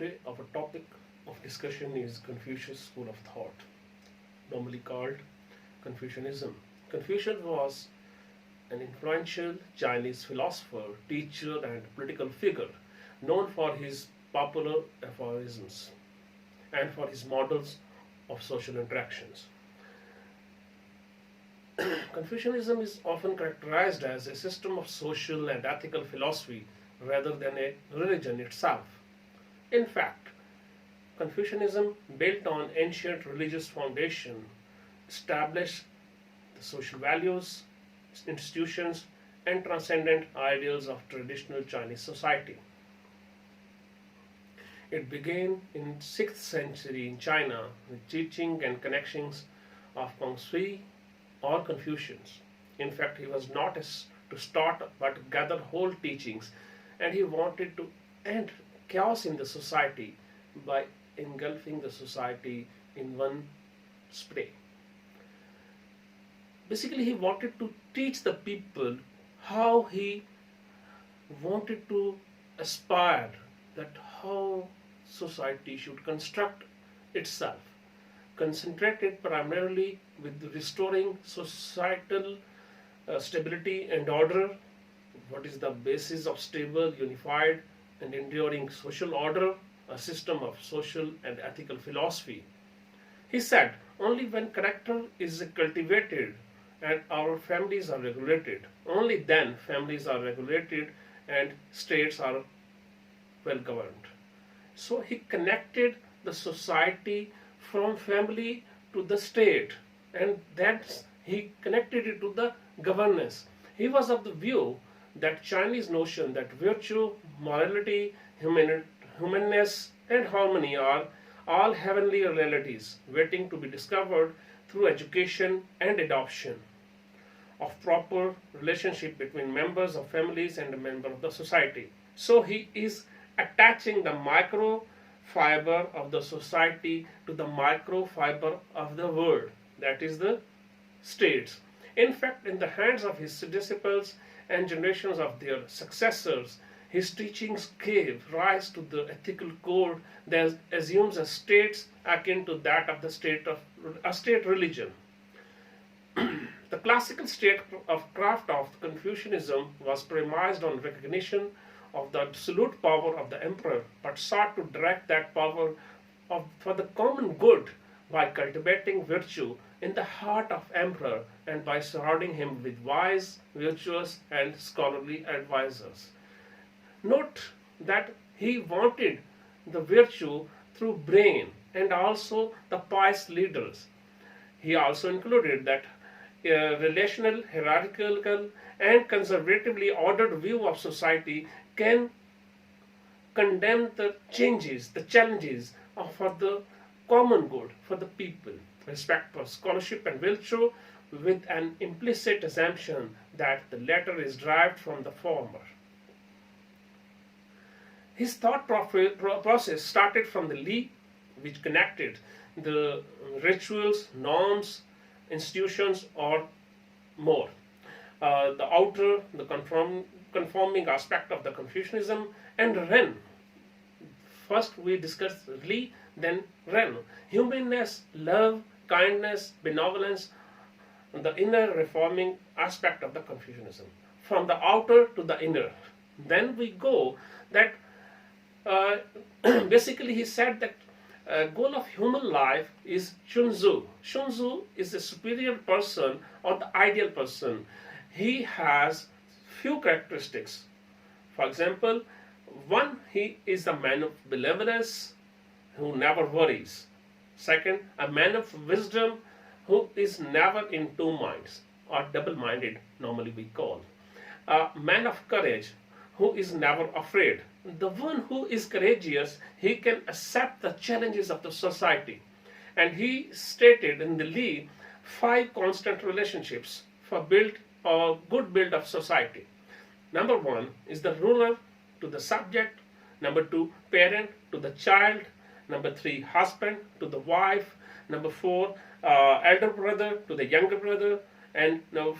Today our topic of discussion is Confucius School of Thought, normally called Confucianism. Confucius was an influential Chinese philosopher, teacher, and political figure known for his popular aphorisms and for his models of social interactions. Confucianism is often characterized as a system of social and ethical philosophy rather than a religion itself. In fact, Confucianism, built on ancient religious foundation, established the social values, institutions, and transcendent ideals of traditional Chinese society. It began in 6th century in China with teaching and connections of Confucius or Confucians. In fact, he was not to start but to gather whole teachings, and he wanted to end chaos in the society by engulfing the society in one spray. Basically, he wanted to teach the people how he wanted to aspire that how society should construct itself, concentrated primarily with restoring societal stability and order. What is the basis of stable, unified, and enduring social order? A system of social and ethical philosophy. He said, only when character is cultivated and our families are regulated, only then families are regulated and states are well governed. So he connected the society from family to the state, and that he connected it to the governance. He was of the view that Chinese notion that virtue, morality, humanness, and harmony are all heavenly realities waiting to be discovered through education and adoption of proper relationship between members of families and a member of the society. So he is attaching the microfiber of the society to the microfiber of the world, that is the states. In fact, in the hands of his disciples and generations of their successors, his teachings gave rise to the ethical code that assumes a state akin to that of a state religion. The classical state of craft of Confucianism was premised on recognition of the absolute power of the emperor, but sought to direct that power for the common good by cultivating virtue in the heart of emperor and by surrounding him with wise, virtuous, and scholarly advisors. Note that he wanted the virtue through brain and also the pious leaders. He also included that a relational, hierarchical, and conservatively ordered view of society can condemn the changes, the challenges for the common good, for the people. Respect for scholarship and virtue with an implicit assumption that the latter is derived from the former. His thought process started from the Li, which connected the rituals, norms, institutions, or more. The outer, the conforming aspect of the Confucianism, and Ren. First we discussed Li, then Ren. Humanness, love, kindness, benevolence, the inner reforming aspect of the Confucianism. From the outer to the inner. Then we go that basically he said that goal of human life is Shunzu. Shunzu is the superior person or the ideal person. He has few characteristics. For example, one, he is a man of benevolence who never worries. Second, a man of wisdom who is never in two minds, or double-minded normally we call. A man of courage who is never afraid. The one who is courageous, he can accept the challenges of the society. And he stated in the Li 5 constant relationships for build or good build of society. Number 1 is the ruler to the subject. Number 2, parent to the child. Number 3, husband to the wife. Number 4, elder brother to the younger brother. And number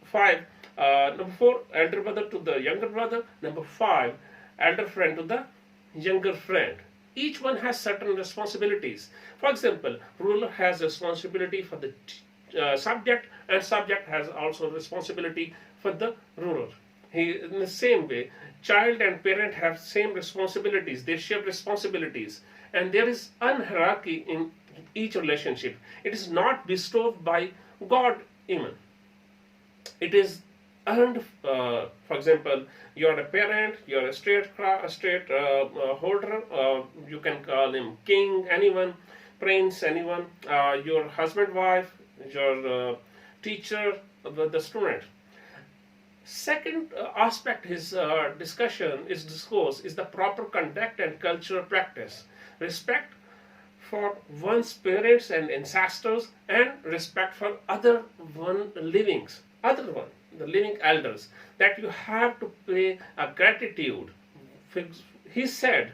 5, number 4, elder brother to the younger brother. Number 5, elder friend to the younger friend. each one has certain responsibilities. For example, ruler has responsibility for the subject, and subject has also responsibility for the ruler. In the same way, child and parent have same responsibilities. They share responsibilities, and there is an hierarchy in each relationship. It is not bestowed by God even. It is earned. For example, you are a parent, you are a state holder. You can call him king, anyone, prince, anyone. Your husband, wife, your teacher, the student. Second aspect his discourse is the proper conduct and cultural practice. Respect for one's parents and ancestors, and respect for other the living elders, that you have to pay a gratitude. He said,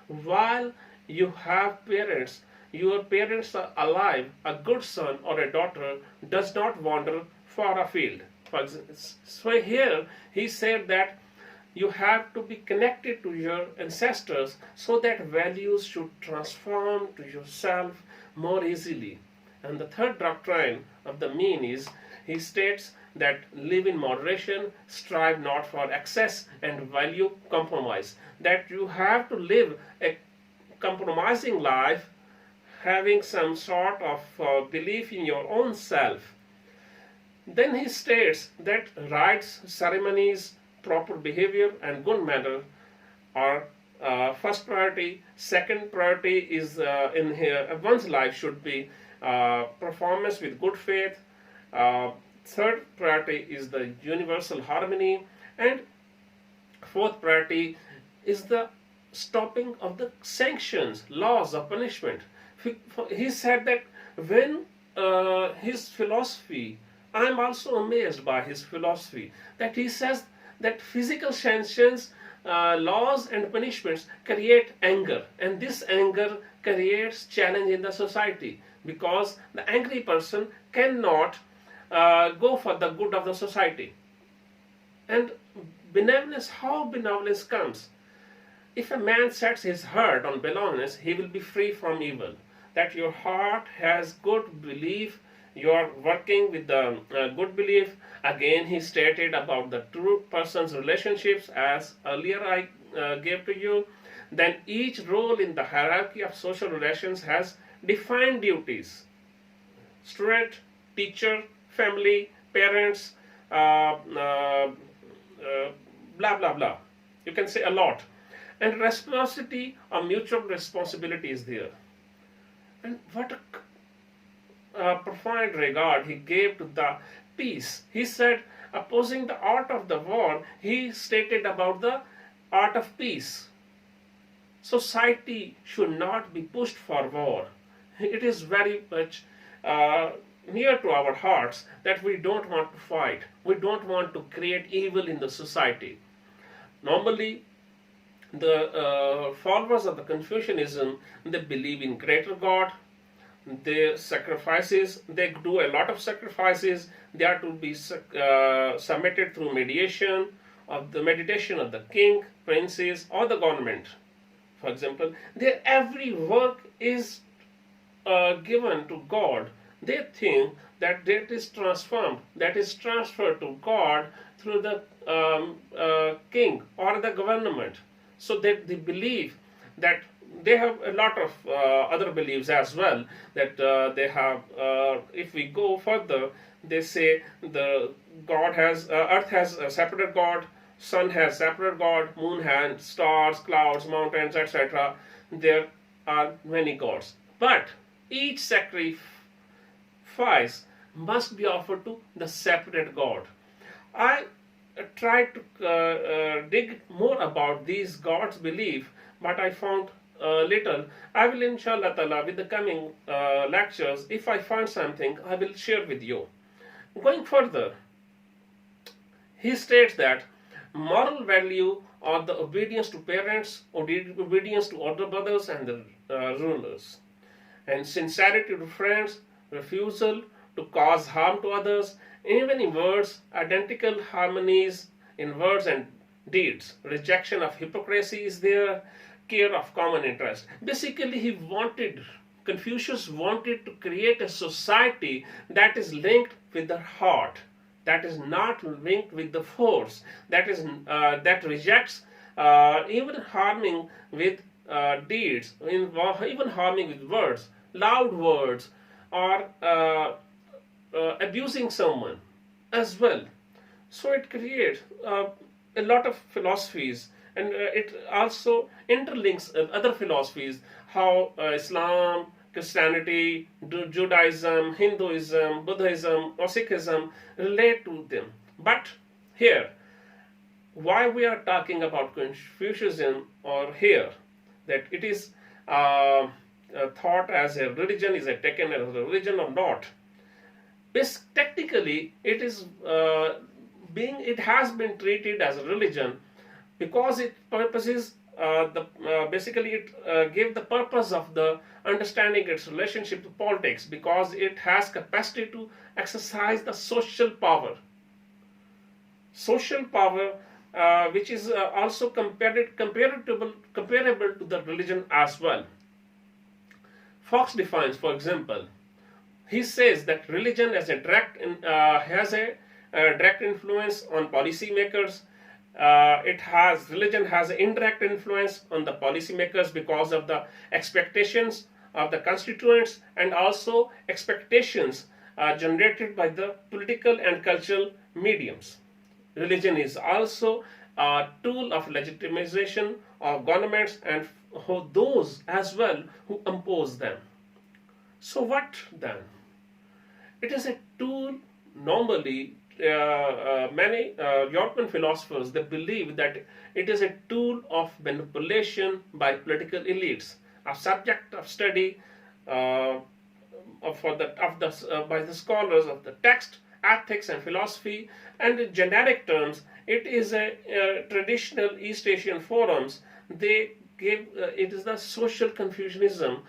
while you have parents, your parents are alive, a good son or a daughter does not wander far afield. So here he said that you have to be connected to your ancestors so that values should transform to yourself more easily. And the third doctrine of the mean is, he states that live in moderation, strive not for excess, and value compromise. That you have to live a compromising life, having some sort of belief in your own self. Then he states that rites, ceremonies, proper behavior, and good manner are first priority. Second priority is in here one's life should be performance with good faith. Third priority is the universal harmony, and fourth priority is the stopping of the sanctions, laws of punishment. He said that when his philosophy, I am also amazed by his philosophy, that he says that physical sanctions, laws and punishments create anger, and this anger creates challenge in the society, because the angry person cannot go for the good of the society. And benevolence, how benevolence comes? If a man sets his heart on benevolence, he will be free from evil. That your heart has good belief, you are working with the good belief. Again, he stated about the two persons' relationships, as earlier I gave to you. Then each role in the hierarchy of social relations has defined duties. Student, teacher, family, parents, blah blah blah. You can say a lot. And reciprocity or mutual responsibility is there. And what a profound regard he gave to the peace. He said, opposing the art of the war, he stated about the art of peace. Society should not be pushed for war. It is very much near to our hearts that we don't want to fight. We don't want to create evil in the society. Normally, the followers of the Confucianism, they believe in greater God. They do a lot of sacrifices. They are to be submitted through meditation of the king, princes, or the government. For example, their every work is given to God. They think that that is transformed, that is transferred to God through the king or the government. So that they believe that they have a lot of other beliefs as well, that they have, if we go further, they say the earth has a separate God, sun has separate God, moon has stars, clouds, mountains, etc. There are many gods, but each sacrifice must be offered to the separate God. I tried to dig more about these gods' belief, but I found little. I will, inshallah ta'ala, with the coming lectures, if I find something, I will share with you. Going further, he states that moral value are the obedience to parents, obedience to older brothers and the rulers, and sincerity to friends, refusal to cause harm to others, even in words, identical harmonies in words and deeds. Rejection of hypocrisy is there. care of common interest. Basically, Confucius wanted to create a society that is linked with the heart, that is not linked with the force, that rejects even harming with deeds, even harming with words, loud words, or abusing someone as well. So it creates a lot of philosophies, and it also interlinks other philosophies, how Islam, Christianity, Judaism, Hinduism, Buddhism, or Sikhism relate to them. But here, why we are talking about Confucianism or here, that it is thought as a religion, is it taken as a religion or not? Technically, it has been treated as a religion because it purposes basically it gave the purpose of the understanding its relationship to politics, because it has capacity to exercise the social power, which is also comparable to the religion as well. Fox defines, for example, he says that religion has a direct influence on policymakers. Religion has an indirect influence on the policymakers because of the expectations of the constituents, and also expectations generated by the political and cultural mediums. Religion is also a tool of legitimization of governments and those as well who impose them. So what then? It is a tool. Normally, many European philosophers, they believe that it is a tool of manipulation by political elites, a subject of study by the scholars of the text, ethics, and philosophy. And in generic terms, it is a traditional East Asian forums. They give it is the social Confucianism,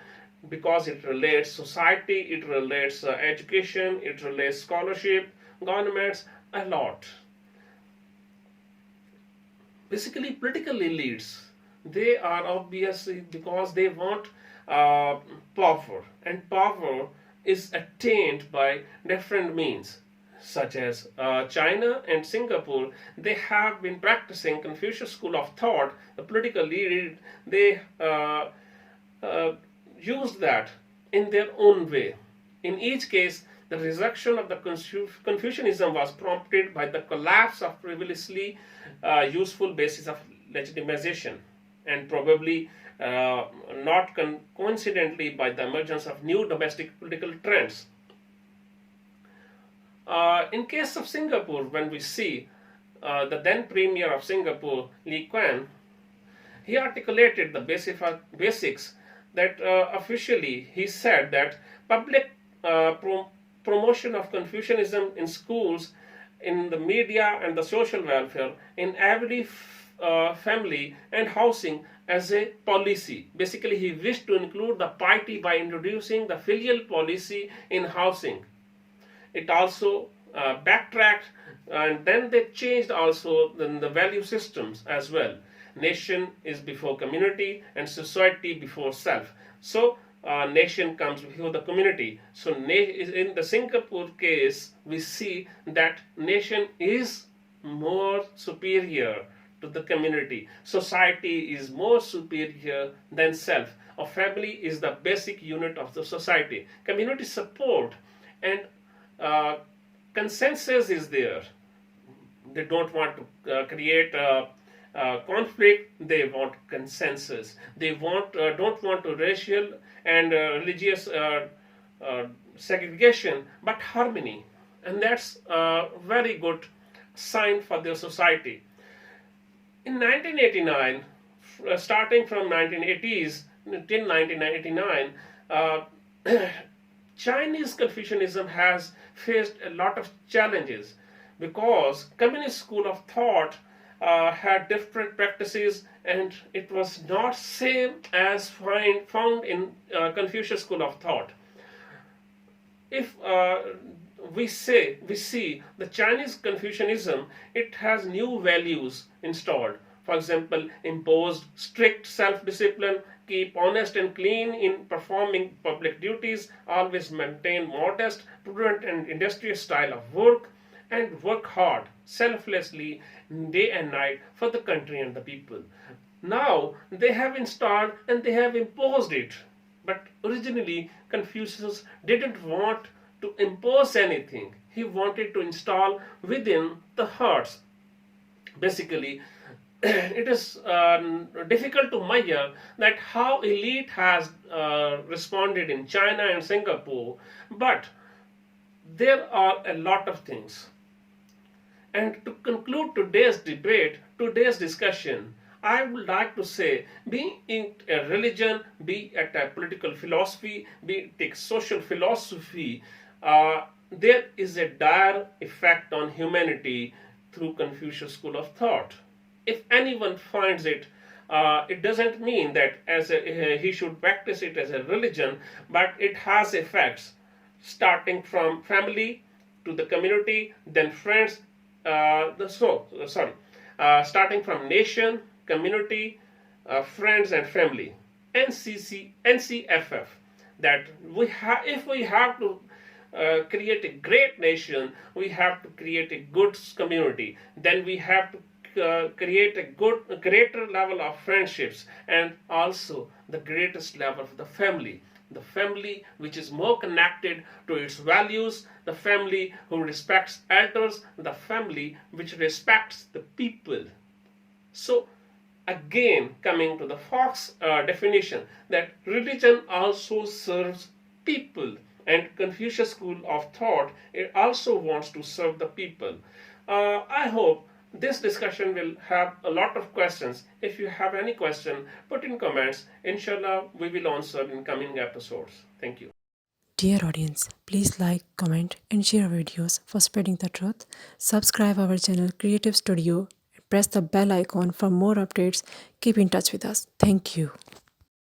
because it relates society, it relates education, it relates scholarship, governments, a lot. Basically, political elites, they are obviously, because they want power, and power is attained by different means, such as China and Singapore. They have been practicing Confucius School of thought. The political elite, they use that in their own way. In each case, the rejection of the Confucianism was prompted by the collapse of previously useful basis of legitimization, and probably not coincidentally by the emergence of new domestic political trends. In case of Singapore, when we see the then Premier of Singapore, Lee Kuan, he articulated the basics that officially he said that public promotion of Confucianism in schools, in the media, and the social welfare, in every family and housing as a policy. Basically, he wished to include the piety by introducing the filial policy in housing. It also backtracked, and then they changed also the value systems as well. Nation is before community, and society before self. So nation comes before the community. So in the Singapore case, we see that nation is more superior to the community. Society is more superior than self. A family is the basic unit of the society. Community support and consensus is there. They don't want to create conflict. They want consensus. They don't want to racial and religious segregation, but harmony, and that's a very good sign for their society. In 1989, starting from 1980s till 1989, Chinese Confucianism has faced a lot of challenges, because Communist school of thought had different practices, and it was not same as found in Confucius school of thought. If we see the Chinese Confucianism, it has new values installed. For example, imposed strict self-discipline, keep honest and clean in performing public duties, always maintain modest, prudent and industrious style of work, and work hard, selflessly, day and night for the country and the people. Now they have installed and they have imposed it. But originally, Confucius didn't want to impose anything. He wanted to install within the hearts. Basically, it is difficult to measure that how elite has responded in China and Singapore, but there are a lot of things. And to conclude today's debate, today's discussion, I would like to say, be it a religion, be it a political philosophy, be it a social philosophy, there is a dire effect on humanity through Confucius school of thought. If anyone finds it, it doesn't mean that he should practice it as a religion, but it has effects starting from family to the community, then friends, starting from nation, community, friends, and family. NCFF. That if we have to create a great nation, we have to create a good community. Then we have to create a greater level of friendships, and also the greatest level of the family. The family which is more connected to its values, the family who respects elders, the family which respects the people. So again, coming to the Fox definition, that religion also serves people, and Confucius school of thought, it also wants to serve the people. I hope this discussion will have a lot of questions. If you have any question, put in comments. Inshallah, we will answer in coming episodes. Thank you. Dear audience, please like, comment, and share our videos for spreading the truth. Subscribe our channel Creative Studio. Press the bell icon for more updates. Keep in touch with us. Thank you.